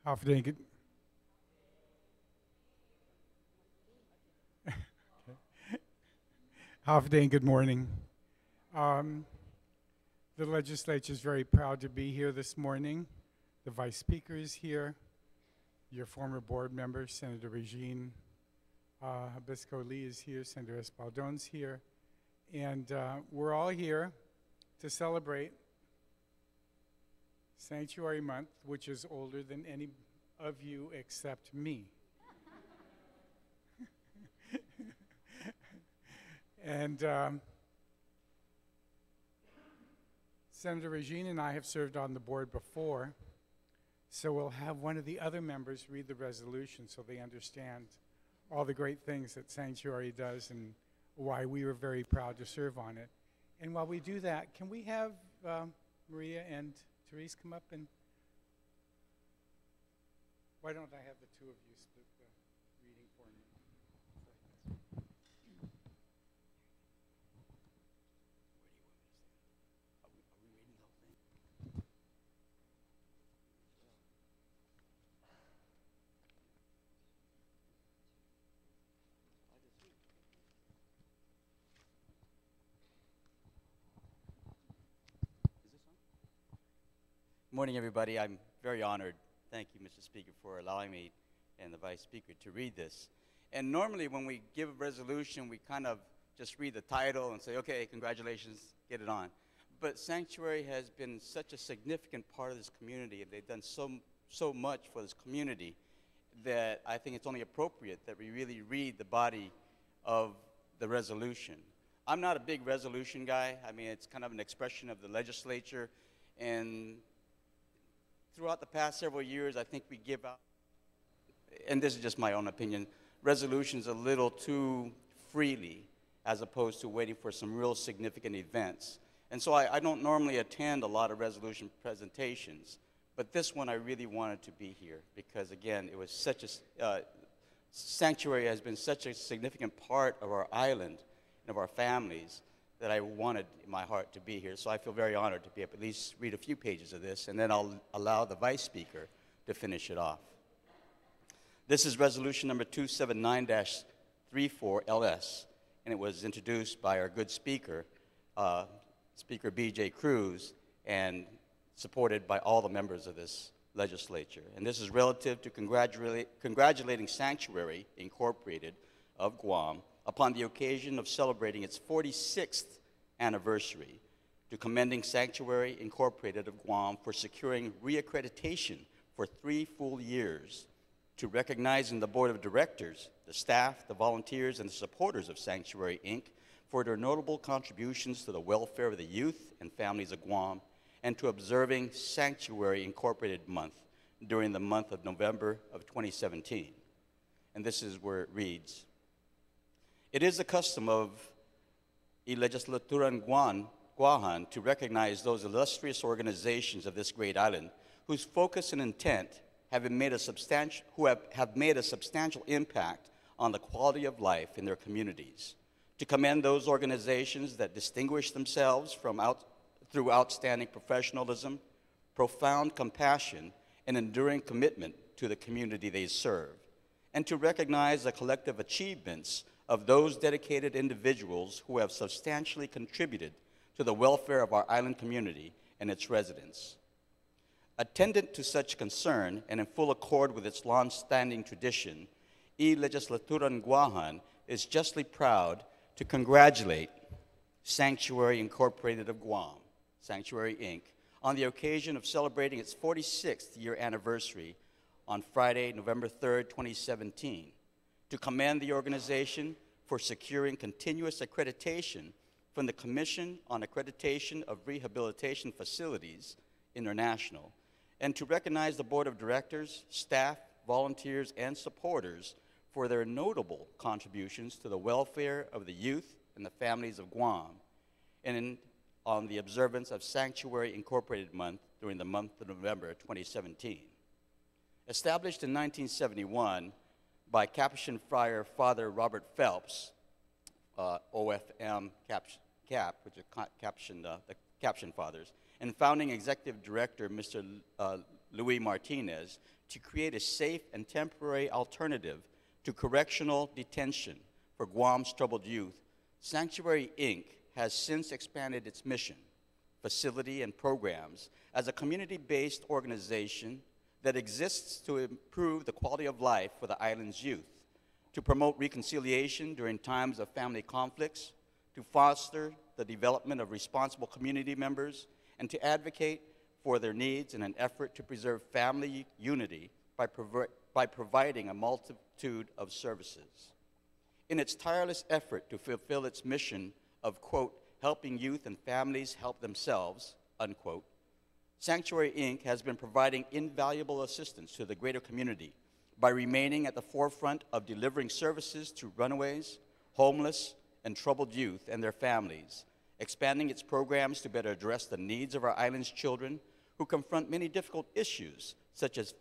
Afternoon, good, afternoon, good morning. Um, the legislature is very proud to be here this morning. The vice speaker is here. Your former board member, Senator Regine Habisco Lee is here. Senator Espaldon's here. And we're all here to celebrate Sanctuary Month, which is older than any of you except me. And Senator Regine and I have served on the board before, so we'll have one of the other members read the resolution so they understand all the great things that Sanctuary does and why we were very proud to serve on it. And while we do that, can we have Maria and Therese come up, and why don't I have the two of you split the reading for me? Good morning, everybody. I'm very honored. Thank you, Mr. Speaker, for allowing me and the Vice Speaker to read this. And normally when we give a resolution, we kind of just read the title and say, okay, congratulations, get it on. But Sanctuary has been such a significant part of this community, and they've done so much for this community that I think it's only appropriate that we really read the body of the resolution. I'm not a big resolution guy. I mean, it's kind of an expression of the legislature, and throughout the past several years, I think we give out, and this is just my own opinion, resolutions a little too freely as opposed to waiting for some real significant events. And so I don't normally attend a lot of resolution presentations, but this one I really wanted to be here because, again, it was such a, Sanctuary has been such a significant part of our island and of our families that I wanted in my heart to be here. So I feel very honored to be able to at least read a few pages of this, and then I'll allow the Vice Speaker to finish it off. This is resolution number 279-34LS, and it was introduced by our good speaker, Speaker B.J. Cruz, and supported by all the members of this legislature. And this is relative to congratulating Sanctuary Incorporated of Guam upon the occasion of celebrating its 46th anniversary, to commending Sanctuary Incorporated of Guam for securing reaccreditation for 3 full years, to recognizing the Board of Directors, the staff, the volunteers, and the supporters of Sanctuary, Inc. for their notable contributions to the welfare of the youth and families of Guam, and to observing Sanctuary Incorporated Month during the month of November of 2017. And this is where it reads, "It is the custom of Legislature Guahan to recognize those illustrious organizations of this great island whose focus and intent have made a substantial impact on the quality of life in their communities, to commend those organizations that distinguish themselves through outstanding professionalism, profound compassion, and enduring commitment to the community they serve, and to recognize the collective achievements of those dedicated individuals who have substantially contributed to the welfare of our island community and its residents. Attendant to such concern and in full accord with its long-standing tradition, Legislature Guahan is justly proud to congratulate Sanctuary Incorporated of Guam, Sanctuary Inc., on the occasion of celebrating its 46th year anniversary on Friday, November 3rd, 2017, to commend the organization for securing continuous accreditation from the Commission on Accreditation of Rehabilitation Facilities International, and to recognize the Board of Directors, staff, volunteers, and supporters for their notable contributions to the welfare of the youth and the families of Guam, and on the observance of Sanctuary Incorporated Month during the month of November 2017. Established in 1971 by Capuchin Friar Father Robert Phelps, OFM Cap, which is the Capuchin Fathers, and founding executive director Mr. Louis Martinez, to create a safe and temporary alternative to correctional detention for Guam's troubled youth, Sanctuary, Inc. has since expanded its mission, facility, and programs as a community-based organization that exists to improve the quality of life for the island's youth, to promote reconciliation during times of family conflicts, to foster the development of responsible community members, and to advocate for their needs in an effort to preserve family unity by providing a multitude of services. In its tireless effort to fulfill its mission of, quote, helping youth and families help themselves, unquote, Sanctuary, Inc. has been providing invaluable assistance to the greater community by remaining at the forefront of delivering services to runaways, homeless, and troubled youth and their families, expanding its programs to better address the needs of our island's children who confront many difficult issues such as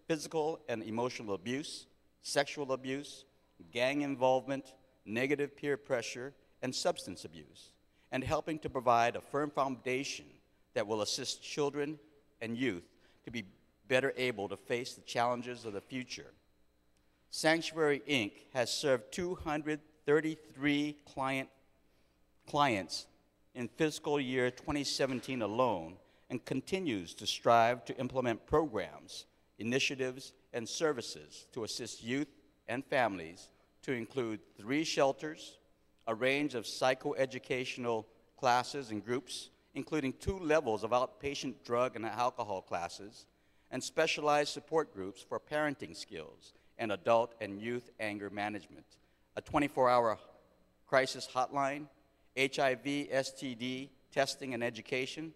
physical and emotional abuse, sexual abuse, gang involvement, negative peer pressure, and substance abuse, and helping to provide a firm foundation that will assist children and youth to be better able to face the challenges of the future. Sanctuary, Inc. has served 233 clients in fiscal year 2017 alone and continues to strive to implement programs, initiatives, and services to assist youth and families to include 3 shelters, a range of psychoeducational classes and groups, including 2 levels of outpatient drug and alcohol classes, and specialized support groups for parenting skills and adult and youth anger management, a 24-hour crisis hotline, HIV, STD testing and education,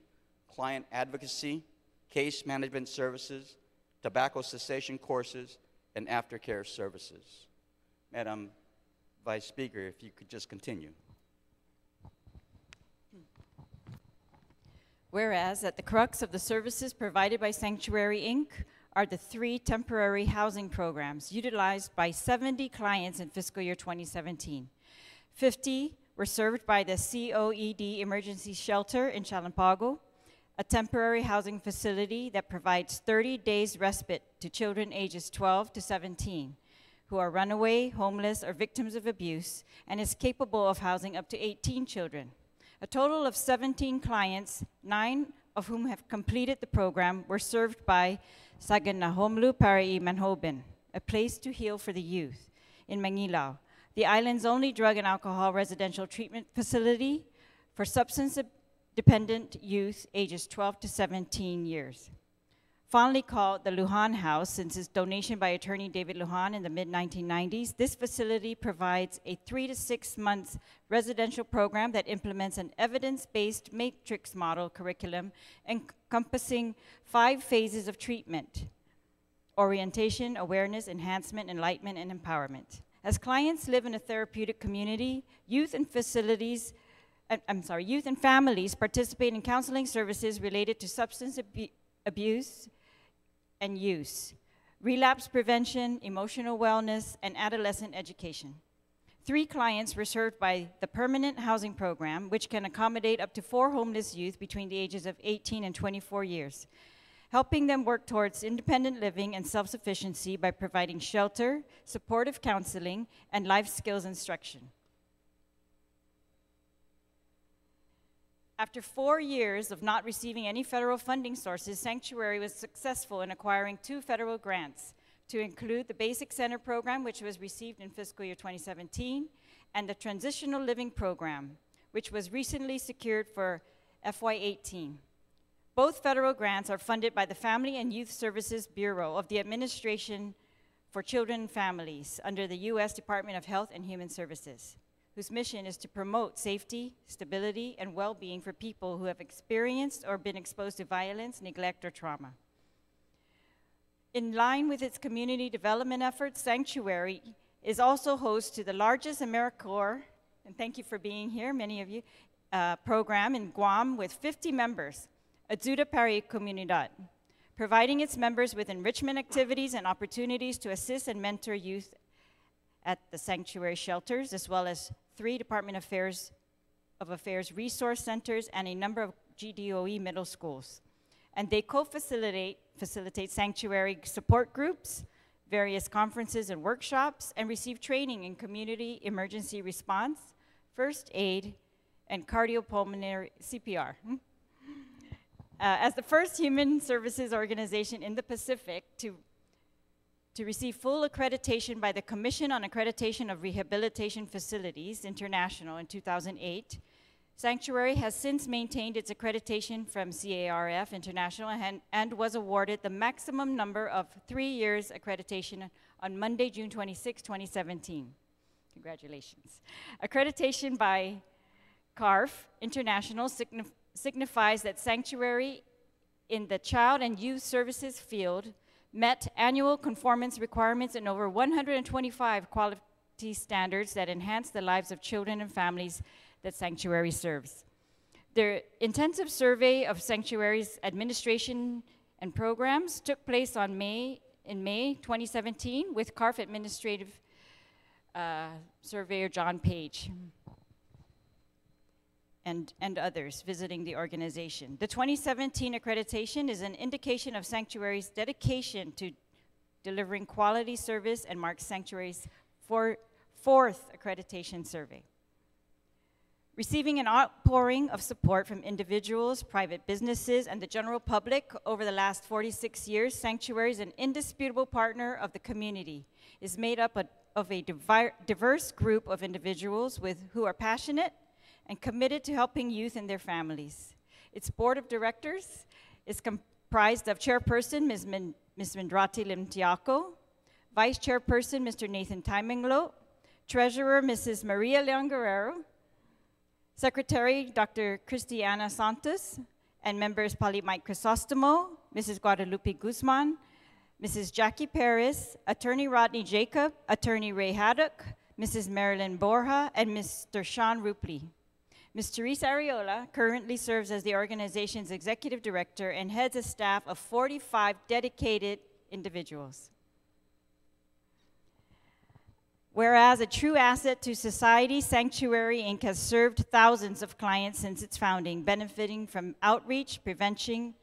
client advocacy, case management services, tobacco cessation courses, and aftercare services. Madam Vice Speaker, if you could just continue. Whereas at the crux of the services provided by Sanctuary, Inc. are the 3 temporary housing programs utilized by 70 clients in fiscal year 2017. 50 were served by the COED Emergency Shelter in Chalampago, a temporary housing facility that provides 30 days respite to children ages 12 to 17 who are runaway, homeless, or victims of abuse, and is capable of housing up to 18 children. A total of 17 clients, 9 of whom have completed the program, were served by Saganahomlu Parai Manhoben, a place to heal for the youth, in Mangilao, the island's only drug and alcohol residential treatment facility for substance-dependent youth ages 12 to 17 years. Fondly called the Lujan House since its donation by attorney David Lujan in the mid-1990s, this facility provides a 3 to 6 months residential program that implements an evidence-based matrix model curriculum encompassing 5 phases of treatment: orientation, awareness, enhancement, enlightenment, and empowerment. As clients live in a therapeutic community, youth and families participate in counseling services related to substance abuse and use, relapse prevention, emotional wellness, and adolescent education. 3 clients were served by the permanent housing program, which can accommodate up to 4 homeless youth between the ages of 18 and 24 years, helping them work towards independent living and self-sufficiency by providing shelter, supportive counseling, and life skills instruction. After 4 years of not receiving any federal funding sources, Sanctuary was successful in acquiring 2 federal grants to include the Basic Center program, which was received in fiscal year 2017, and the Transitional Living program, which was recently secured for FY18. Both federal grants are funded by the Family and Youth Services Bureau of the Administration for Children and Families under the U.S. Department of Health and Human Services, whose mission is to promote safety, stability, and well-being for people who have experienced or been exposed to violence, neglect, or trauma. In line with its community development efforts, Sanctuary is also host to the largest AmeriCorps, and thank you for being here, many of you, program in Guam with 50 members, Ayuda para Comunidad, providing its members with enrichment activities and opportunities to assist and mentor youth at the Sanctuary shelters, as well as 3 Department of Affairs resource centers and a number of GDOE middle schools. and they facilitate sanctuary support groups, various conferences and workshops, and receive training in community emergency response, first aid, and cardiopulmonary CPR. As the first human services organization in the Pacific to receive full accreditation by the Commission on Accreditation of Rehabilitation Facilities International in 2008, Sanctuary has since maintained its accreditation from CARF International and was awarded the maximum number of 3 years accreditation on Monday, June 26, 2017. Congratulations. Accreditation by CARF International signifies that Sanctuary in the child and youth services field met annual conformance requirements in over 125 quality standards that enhance the lives of children and families that Sanctuary serves. The intensive survey of Sanctuary's administration and programs took place in May 2017 with CARF Administrative Surveyor John Page and others visiting the organization. The 2017 accreditation is an indication of Sanctuary's dedication to delivering quality service and marks Sanctuary's fourth accreditation survey. Receiving an outpouring of support from individuals, private businesses, and the general public over the last 46 years, Sanctuary is an indisputable partner of the community. It is made up of a diverse group of individuals who are passionate and committed to helping youth and their families. Its board of directors is comprised of chairperson, Ms. Mindrati Limtiaco, vice chairperson, Mr. Nathan Taiminglo, treasurer, Mrs. Maria Leon Guerrero, secretary, Dr. Christiana Santos, and members Pali Mike Crisostomo, Mrs. Guadalupe Guzman, Mrs. Jackie Perez, attorney Rodney Jacob, attorney Ray Haddock, Mrs. Marilyn Borja, and Mr. Sean Rupley. Ms. Teresa Ariola currently serves as the organization's executive director and heads a staff of 45 dedicated individuals. Whereas a true asset to society, Sanctuary Inc. has served thousands of clients since its founding, benefiting from outreach, prevention,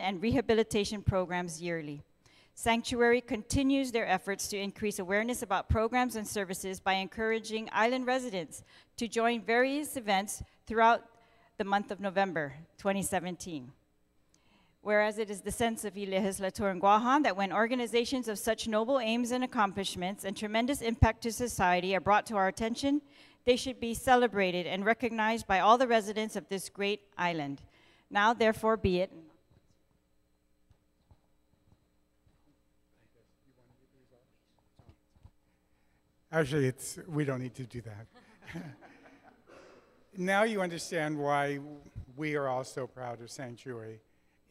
and rehabilitation programs yearly. Sanctuary continues their efforts to increase awareness about programs and services by encouraging island residents to join various events throughout the month of November 2017. Whereas it is the sense of Legislature in Guam that when organizations of such noble aims and accomplishments and tremendous impact to society are brought to our attention, they should be celebrated and recognized by all the residents of this great island. Now, therefore, be it. Actually, we don't need to do that. Now you understand why we are all so proud of Sanctuary.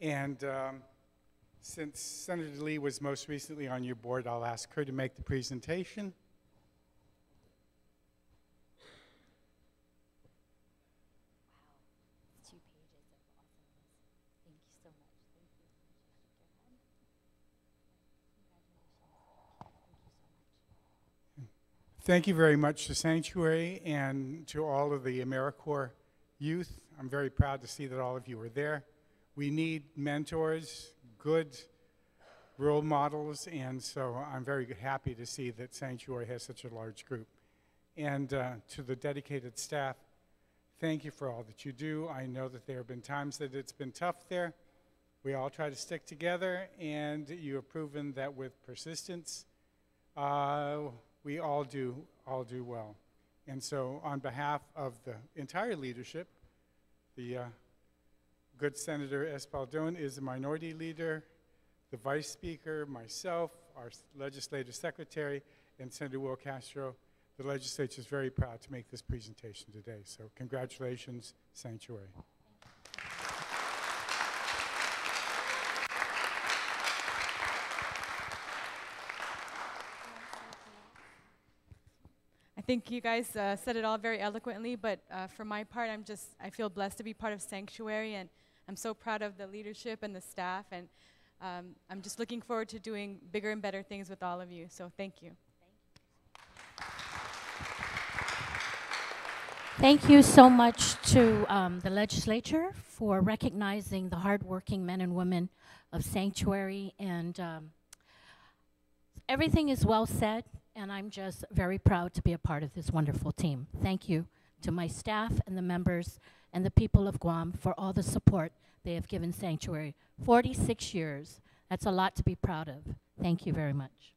And since Senator Lee was most recently on your board, I'll ask her to make the presentation. Wow, 2 pages of awesomeness. Thank you so much. Thank you. Congratulations. Thank you very much to Sanctuary and to all of the AmeriCorps youth. I'm very proud to see that all of you are there. We need mentors, good role models, and so I'm very happy to see that Sanctuary has such a large group. And to the dedicated staff, thank you for all that you do. I know that there have been times that it's been tough there. We all try to stick together, and you have proven that with persistence, we all do well. And so on behalf of the entire leadership, the good Senator Espaldon is the minority leader, the vice speaker, myself, our legislative secretary, and Senator Will Castro. The legislature is very proud to make this presentation today. So congratulations, Sanctuary. I think you guys said it all very eloquently, but for my part, I feel blessed to be part of Sanctuary, and I'm so proud of the leadership and the staff, and I'm just looking forward to doing bigger and better things with all of you, so thank you. Thank you so much to the legislature for recognizing the hardworking men and women of Sanctuary, and everything is well said, and I'm just very proud to be a part of this wonderful team. Thank you to my staff and the members and the people of Guam for all the support they have given Sanctuary. 46 years, that's a lot to be proud of. Thank you very much.